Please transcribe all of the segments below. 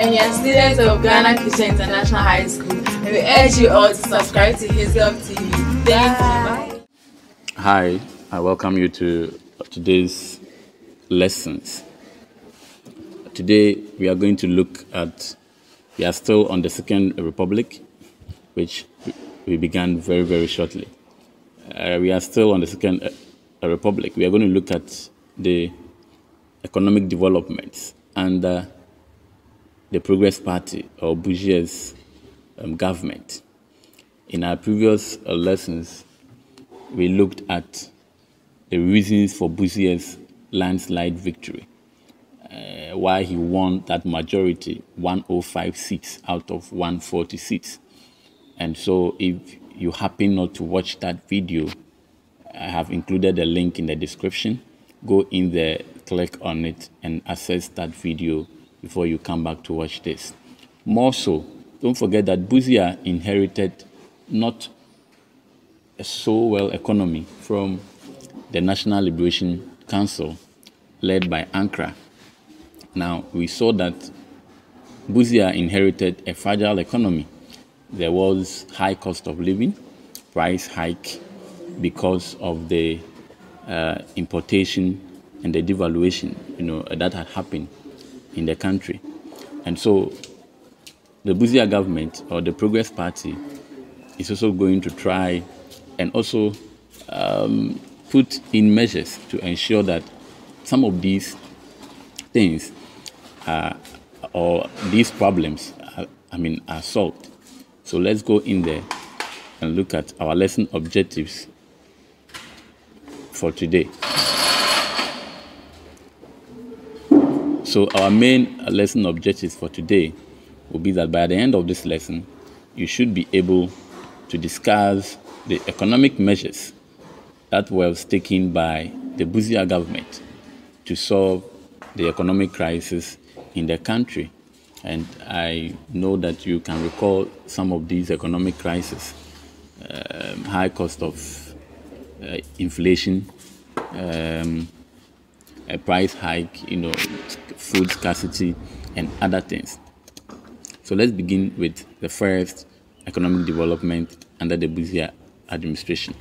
and you're students of Ghana Christian International High School, and we urge you all to subscribe to HISGOVTV. Thank you. Bye. Hi, I welcome you to today's lessons. Today we are going to look at, we are still on the Second Republic, which we began very, very shortly. We are still on the Second Republic. We are going to look at the economic developments under the Progress Party or Busia's government. In our previous lessons, we looked at the reasons for Busia's landslide victory, why he won that majority, 105 seats out of 140 seats. And so if you happen not to watch that video, I have included a link in the description. Go in there, click on it, and access that video before you come back to watch this. More so, don't forget that Busia inherited not a so well economy from the National Liberation Council led by Ankara. Now, we saw that Busia inherited a fragile economy. There was high cost of living, price hike because of the importation and the devaluation, that had happened in the country. And so the Busia government or the Progress Party is also going to try and also put in measures to ensure that some of these things or these problems are solved. So let's go in there and look at our lesson objectives for today. So our main lesson objectives for today will be that by the end of this lesson, you should be able to discuss the economic measures that were taken by the Busia government to solve the economic crisis in the country. And I know that you can recall some of these economic crises, high cost of inflation, a price hike, food scarcity, and other things. So let's begin with the first economic development under the Busia administration.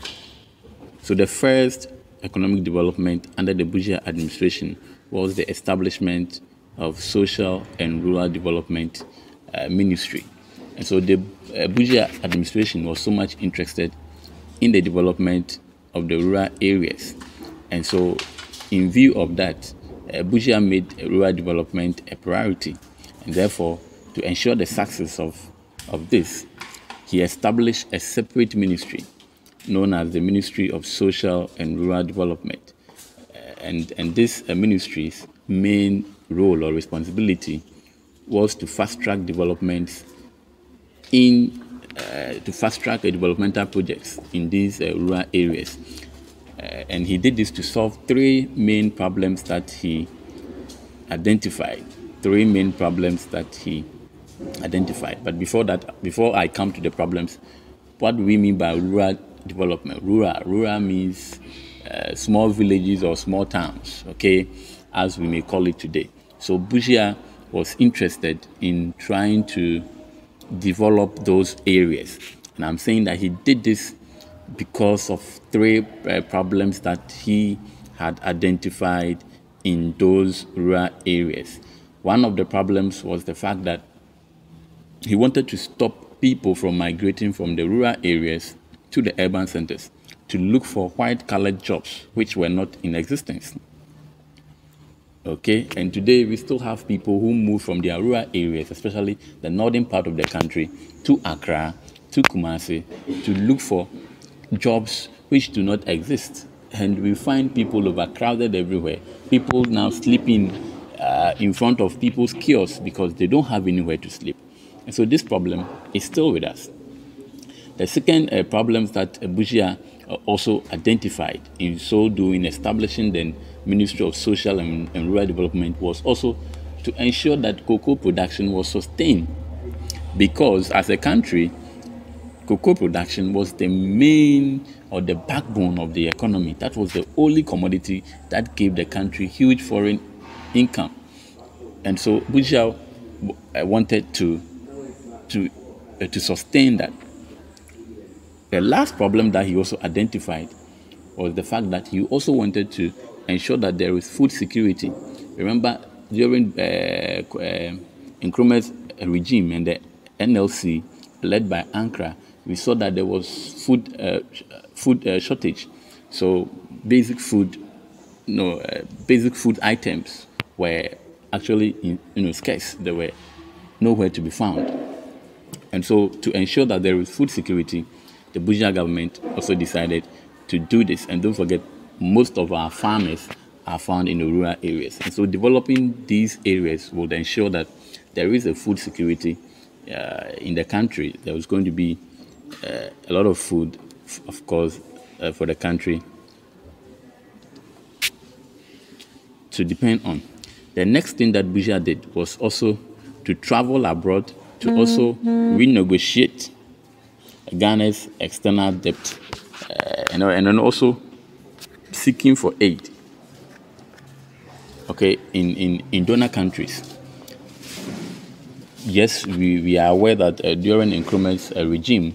So the first economic development under the Busia administration was the establishment of Social and Rural Development Ministry. And so the Busia administration was so much interested in the development of the rural areas. And so in view of that, Busia made rural development a priority. And therefore, to ensure the success of this, he established a separate ministry known as the Ministry of Social and Rural Development. And this ministry's main role or responsibility was to fast-track developments to fast-track developmental projects in these rural areas. And he did this to solve three main problems that he identified. But before I come to the problems, what do we mean by rural development? Rural means small villages or small towns, okay, as we may call it today. So Busia was interested in trying to develop those areas. And I'm saying that he did this because of three problems that he had identified in those rural areas. One of the problems was the fact that he wanted to stop people from migrating from the rural areas to the urban centers to look for white-collar jobs which were not in existence. Okay, and today we still have people who move from their rural areas, especially the northern part of the country, to Accra, to Kumasi, to look for jobs which do not exist. And we find people overcrowded everywhere. People now sleeping in front of people's kiosks because they don't have anywhere to sleep. And so this problem is still with us. The second problem that Busia also identified in so doing, establishing the Ministry of Social and Rural Development, was also to ensure that cocoa production was sustained. Because as a country, cocoa production was the main or the backbone of the economy. That was the only commodity that gave the country huge foreign income. And so Busia wanted to sustain that. The last problem that he also identified was the fact that he also wanted to ensure that there is food security. Remember, during Nkrumah's regime and the NLC led by Ankara, we saw that there was food shortage. So basic food items were actually scarce. They were nowhere to be found. And so to ensure that there is food security, the Busia government also decided to do this. And don't forget, most of our farmers are found in the rural areas. And so developing these areas would ensure that there is a food security in the country. There was going to be a lot of food, of course, for the country to depend on. The next thing that Busia did was also to travel abroad to also renegotiate Ghana's external debt, and then also seeking for aid, okay, in donor countries. Yes, we are aware that during Nkrumah's regime,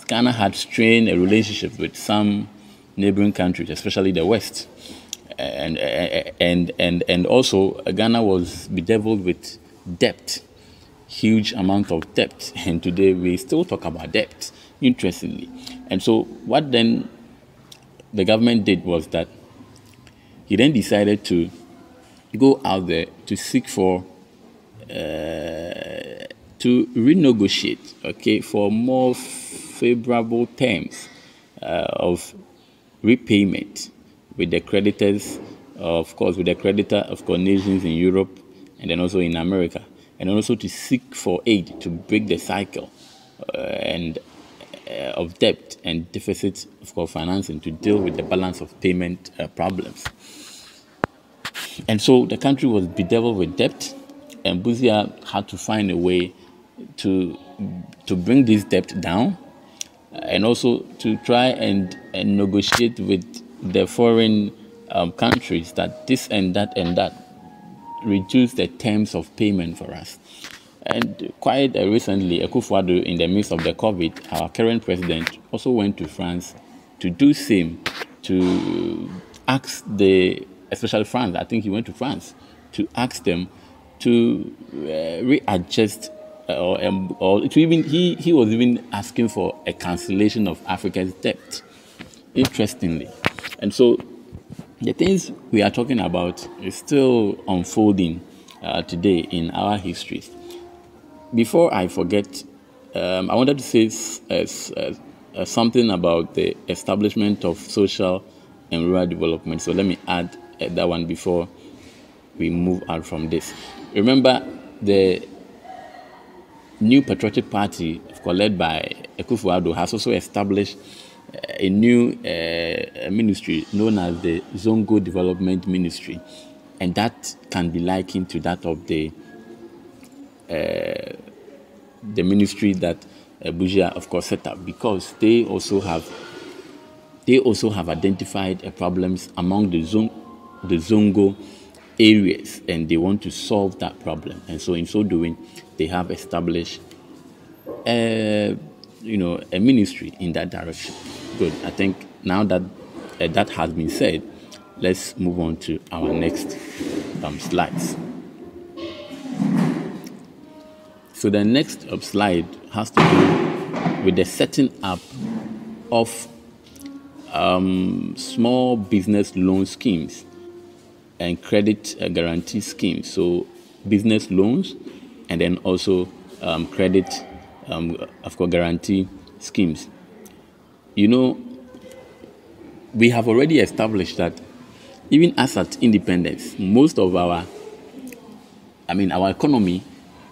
Ghana had strained a relationship with some neighboring countries, especially the West, and also Ghana was bedeviled with debt. Huge amount of debt, and today we still talk about debt, interestingly. And so what then the government did was that he then decided to go out there to seek for to renegotiate, okay, for more favorable terms of repayment with the creditors, of course, nations in Europe and then also in America, and also to seek for aid to break the cycle of debt and deficit, of course, financing, to deal with the balance of payment problems. And so the country was bedeviled with debt, and Busia had to find a way to bring this debt down, and also to try and negotiate with the foreign countries that this and that reduce the terms of payment for us. And quite recently, Akufo-Addo, in the midst of the COVID, our current president also went to France to do same, to ask especially France, I think he went to France, to ask them to readjust, or to even, he was even asking for a cancellation of Africa's debt, interestingly. And so the things we are talking about is still unfolding today in our histories. Before I forget, I wanted to say something about the establishment of social and rural development. So let me add that one before we move out from this. Remember, the new patriotic party, led by Akufo-Addo, has also established a new ministry known as the Zongo Development Ministry, and that can be likened to that of the ministry that Busia, of course, set up, because they also have identified problems among the Zongo areas, and they want to solve that problem. And so in so doing, they have established a ministry in that direction. Good. I think now that that has been said, let's move on to our next slides. So the next slide has to do with the setting up of small business loan schemes and credit guarantee schemes. So business loans, and then also credit, of course, guarantee schemes. We have already established that even as at independence, most of our economy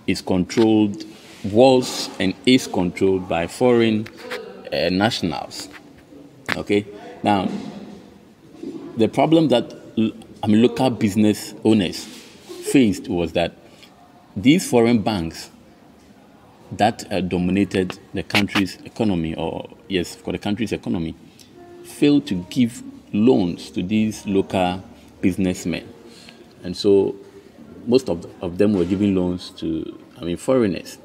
is controlled, was and is controlled by foreign nationals. Okay, now the problem that local business owners faced was that these foreign banks that dominated the country's economy, for the country's economy, failed to give loans to these local businessmen. And so most of them were giving loans to, foreigners.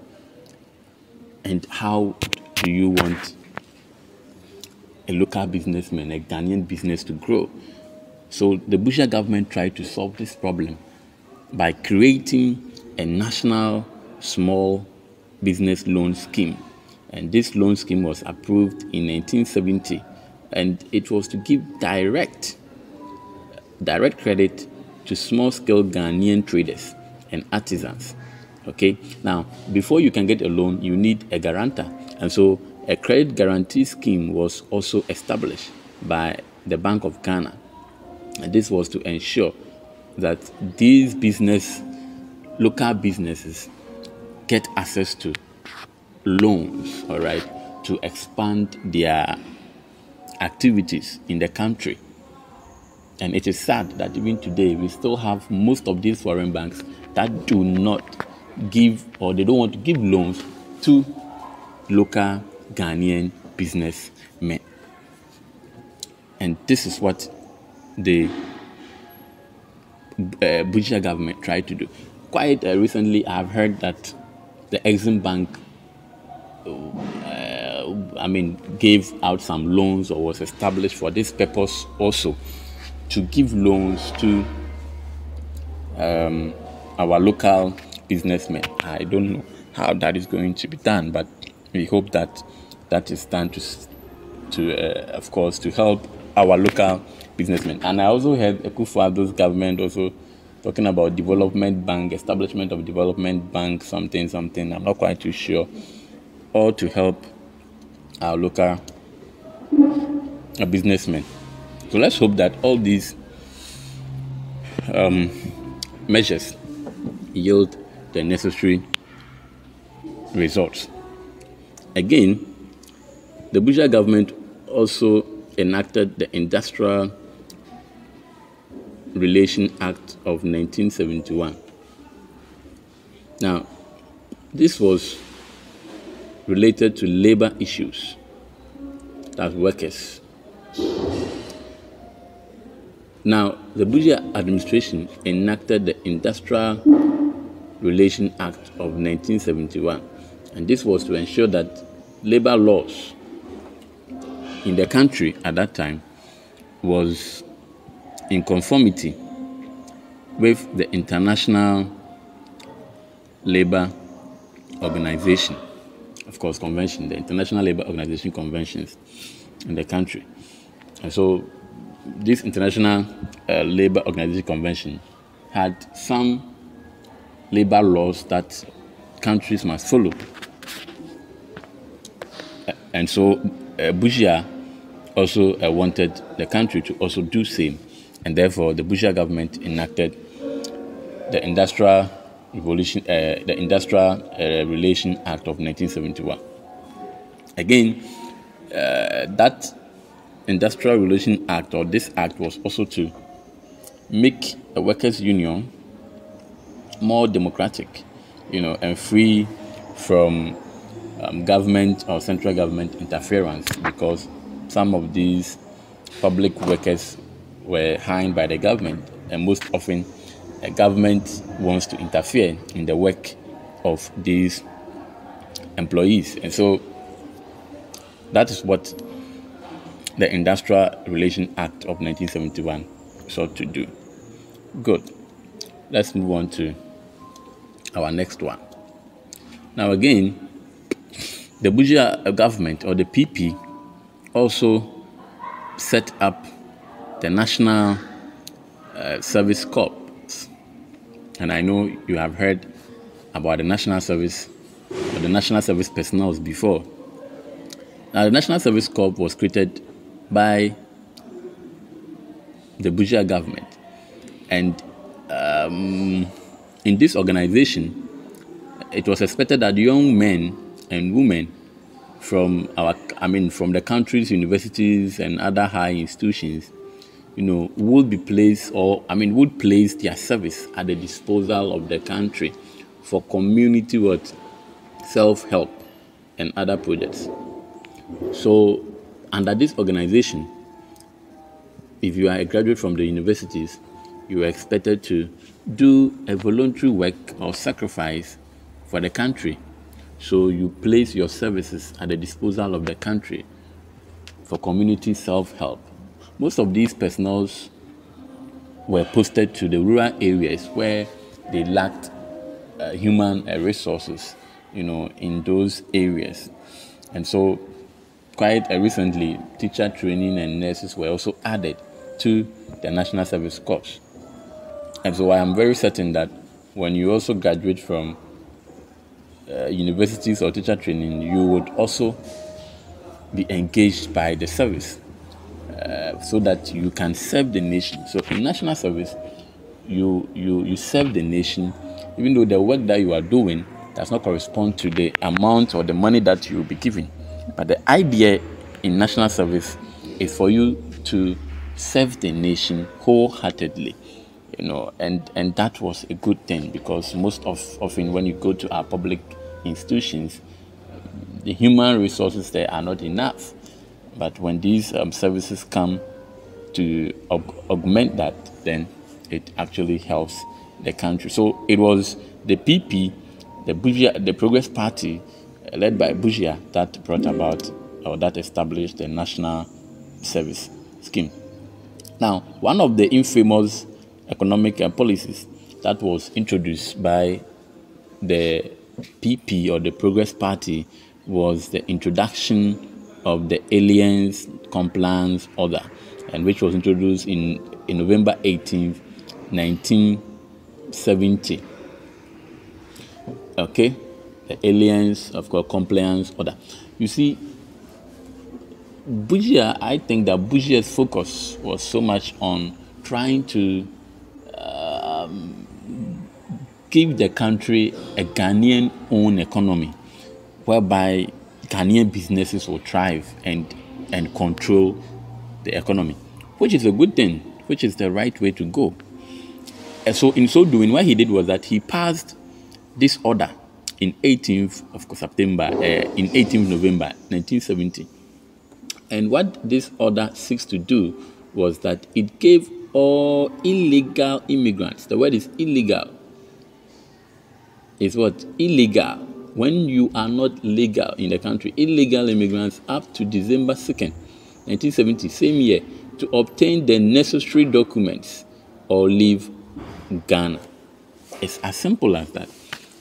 And how do you want a local businessman, a Ghanaian business to grow? So the Busia government tried to solve this problem by creating a national small business loan scheme. And this loan scheme was approved in 1970, and it was to give direct credit to small-scale Ghanaian traders and artisans. Okay, now before you can get a loan, you need a guarantor, and so a credit guarantee scheme was also established by the Bank of Ghana, and this was to ensure that these local businesses get access to loans, all right, to expand their activities in the country. And it is sad that even today we still have most of these foreign banks that do not give, or they don't want to give loans to local Ghanaian businessmen. And this is what the Busia government tried to do. Quite recently, I've heard that the Exim Bank gave out some loans, or was established for this purpose also, to give loans to our local businessmen. I don't know how that is going to be done, but we hope that that is done of course, to help our local businessmen. And I also heard Kofi Abrefa's government also talking about development bank, establishment of development bank, something. I'm not quite too sure. All to help our local businessmen. So let's hope that all these measures yield the necessary results. Again, the Busia government also enacted the Industrial Relation Act of 1971. Now, this was related to labor issues, that's workers. Now, the Busia administration enacted the Industrial Relation Act of 1971, and this was to ensure that labor laws in the country at that time was in conformity with the International Labor Organization, of course, convention, the International Labor Organization conventions in the country. And so this International Labor Organization convention had some labor laws that countries must follow. And so Busia also wanted the country to also do same, and therefore the Busia government enacted the Industrial Relation Act of 1971. Again, that Industrial Relation Act, or this act, was also to make a workers' union more democratic, and free from government or central government interference, because some of these public workers were hired by the government, and most often a government wants to interfere in the work of these employees. And so that is what the Industrial Relation Act of 1971 sought to do. Good. Let's move on to our next one. Now again, the Busia government, or the PP, also set up the National Service Corps. And I know you have heard about the National Service, or the National Service personnel before. Now, the National Service Corps was created by the Busia government. And in this organization, it was expected that young men and women from the country's universities and other high institutions, would place their service at the disposal of the country for community self-help and other projects. So under this organization, if you are a graduate from the universities, you are expected to do a voluntary work or sacrifice for the country. So you place your services at the disposal of the country for community self-help. Most of these personnel were posted to the rural areas where they lacked human resources, in those areas. And so quite recently, teacher training and nurses were also added to the National Service Corps. And so I am very certain that when you also graduate from universities or teacher training, you would also be engaged by the service so that you can serve the nation. So in national service, you serve the nation, even though the work that you are doing does not correspond to the amount or the money that you will be given. But the idea in national service is for you to serve the nation wholeheartedly, and that was a good thing, because most often when you go to our public institutions, the human resources there are not enough. But when these services come to augment that, then it actually helps the country. So it was the PP, the Progress Party, led by Busia, that brought about, or that established the National Service Scheme. Now, one of the infamous economic policies that was introduced by the PP, or the Progress Party, was the introduction of the Aliens Compliance Order, and which was introduced in November 18th, 1970. Okay, the Aliens, of course, Compliance Order. You see, Busia, I think that Busia's focus was so much on trying to give the country a Ghanaian-owned economy, whereby Ghanaian businesses will thrive and control the economy, which is a good thing, which is the right way to go. And so in so doing, what he did was that he passed this order in 18th of September, in 18th November 1970. And what this order seeks to do was that it gave all illegal immigrants, the word is illegal, is what? Illegal. When you are not legal in the country, illegal immigrants up to December 2nd, 1970, same year, to obtain the necessary documents or leave Ghana. It's as simple as that.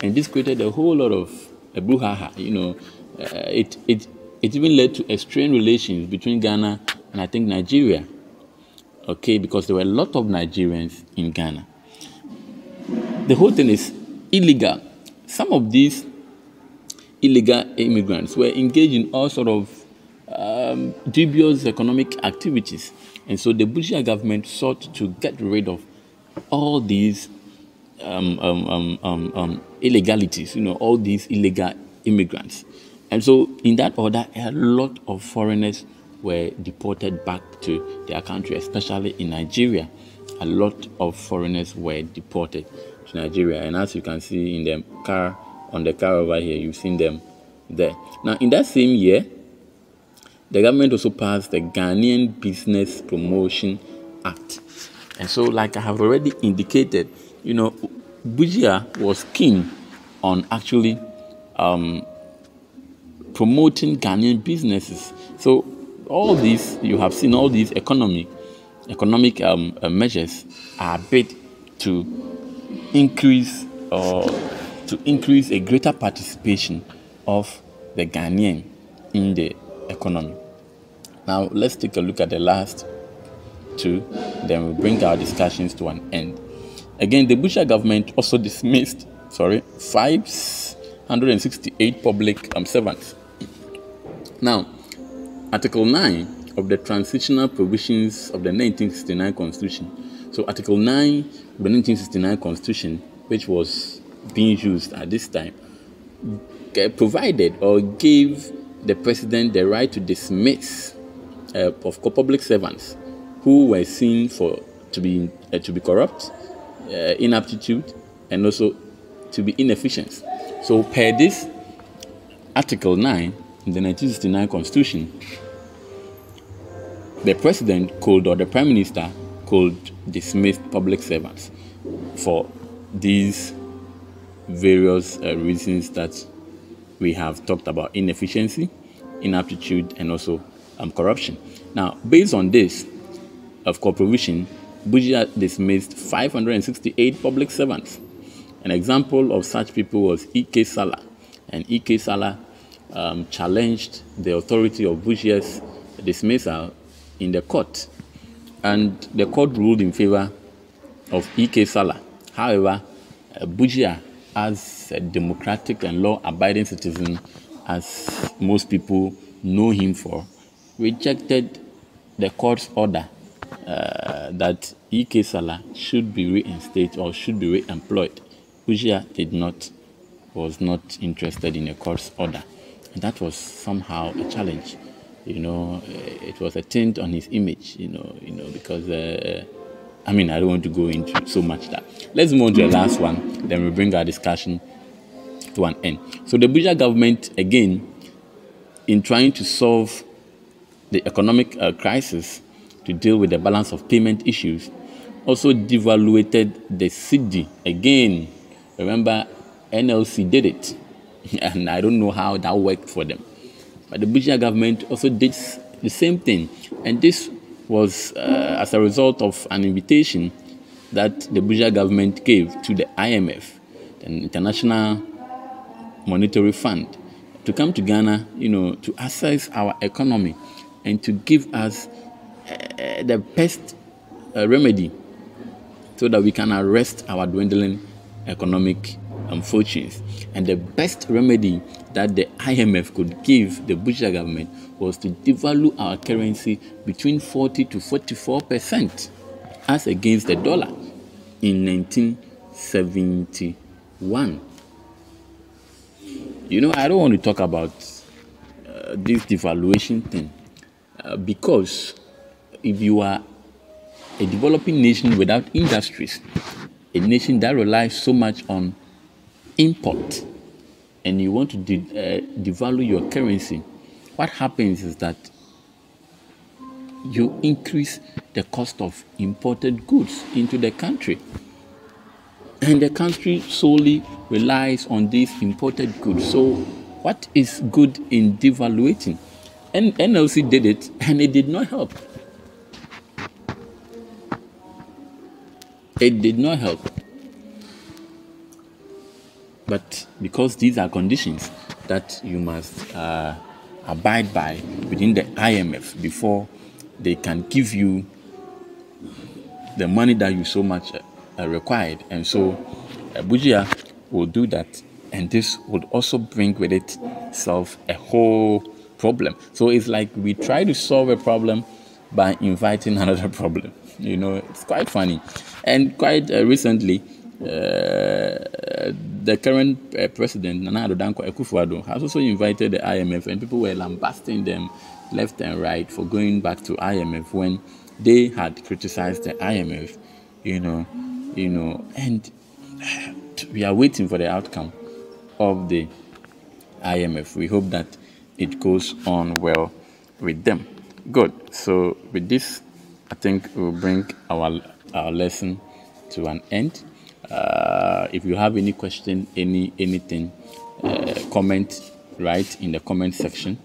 And this created a whole lot of brouhaha. It even led to strained relations between Ghana and I think Nigeria. Okay, because there were a lot of Nigerians in Ghana. The whole thing is illegal. Some of these illegal immigrants were engaged in all sort of dubious economic activities. And so the Busia government sought to get rid of all these illegalities, all these illegal immigrants. And so in that order, a lot of foreigners were deported back to their country, especially in Nigeria. A lot of foreigners were deported to Nigeria. And as you can see in the car, on the car over here, you've seen them there. Now, in that same year, the government also passed the Ghanaian Business Promotion Act. And so, like I have already indicated, Busia was keen on actually promoting Ghanaian businesses. So all these, you have seen all these economic measures are bid to increase a greater participation of the Ghanaian in the economy. Now let's take a look at the last two, then we'll bring our discussions to an end. Again, the Busia government also dismissed 568 public servants. Now, Article 9 of the Transitional Provisions of the 1969 Constitution. So Article 9 of the 1969 Constitution, which was being used at this time, provided or gave the president the right to dismiss of public servants who were seen to be corrupt, inaptitude, and also to be inefficient. So per this Article 9 in the 1969 Constitution, the president could, or the prime minister could dismiss public servants for these various reasons that we have talked about: inefficiency, inaptitude, and also corruption. Now, based on this, of course, provision, Busia dismissed 568 public servants. An example of such people was E.K. Salah, and E.K. Salah challenged the authority of Busia's dismissal in the court, and the court ruled in favor of E.K. Salah. However, Busia, as a democratic and law-abiding citizen, as most people know him for, rejected the court's order that E.K. Salah should be reinstated or should be re-employed. Busia was not interested in the court's order, and that was somehow a challenge. It was a taint on his image. Because I don't want to go into so much that. Let's move on to the last one. Then we bring our discussion to an end. So the Busia government, again, in trying to solve the economic crisis, to deal with the balance of payment issues, also devaluated the cedi. Again, remember, NLC did it, and I don't know how that worked for them. But the Busia government also did the same thing, and this was as a result of an invitation that the Busia government gave to the IMF, the International Monetary Fund, to come to Ghana, to assess our economy and to give us the best remedy so that we can arrest our dwindling economic fortunes. And the best remedy that the IMF could give the Busia government was to devalue our currency between 40 to 44% as against the dollar in 1971. I don't want to talk about this devaluation thing because if you are a developing nation without industries, a nation that relies so much on import, and you want to devalue your currency, what happens is that you increase the cost of imported goods into the country. And the country solely relies on these imported goods. So what is good in devaluating? And NLC did it, and it did not help. It did not help. But because these are conditions that you must abide by within the IMF before they can give you the money that you so much required. And so Busia will do that, and this would also bring with itself a whole problem. So it's like we try to solve a problem by inviting another problem. It's quite funny. And quite recently, the current president, Nana Addo Dankwa Akufo-Addo, has also invited the IMF, and people were lambasting them left and right for going back to IMF when they had criticized the IMF, and we are waiting for the outcome of the IMF. We hope that it goes on well with them. Good. So with this, I think we'll bring our lesson to an end. If you have any question, anything, comment right in the comment section.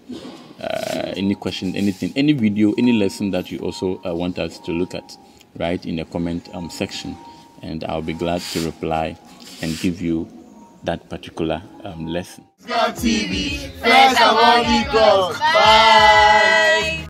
Any question, anything, any video, any lesson that you also want us to look at, right in the comment section, and I'll be glad to reply and give you that particular lesson. HISGOVTV, first among equals. Bye.